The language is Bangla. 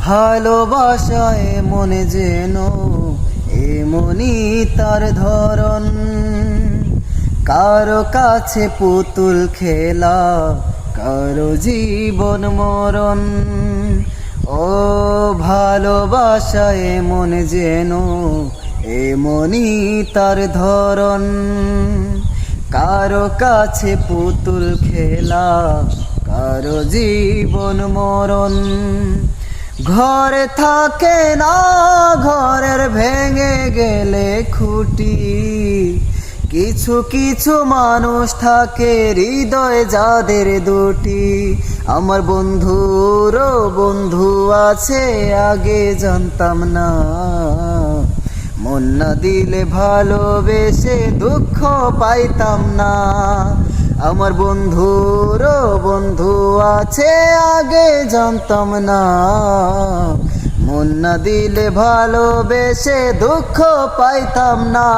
ভালোবাসায় মনে যেন এমনই তার ধরন, কারো কাছে পুতুল খেলা, কারো জীবন মরণ। ও ভালোবাসায় মনে যেন এমনই তার ধরন, কারো কাছে পুতুল খেলা, কারো জীবন মরণ। ঘরে থাকে না ঘরের ভেঙে গেলে খুঁটি, কিছু কিছু মানুষ থাকে হৃদয় যাদের দুটি। আমার বন্ধুরও বন্ধু আছে আগে জানতাম না, মন না দিলে ভালোবেসে দুঃখ পাইতাম না। আমার বন্ধুরও বন্ধু আছে আগে জানতাম না, মন না দিলে ভালোবেসে দুঃখ পাইতাম না।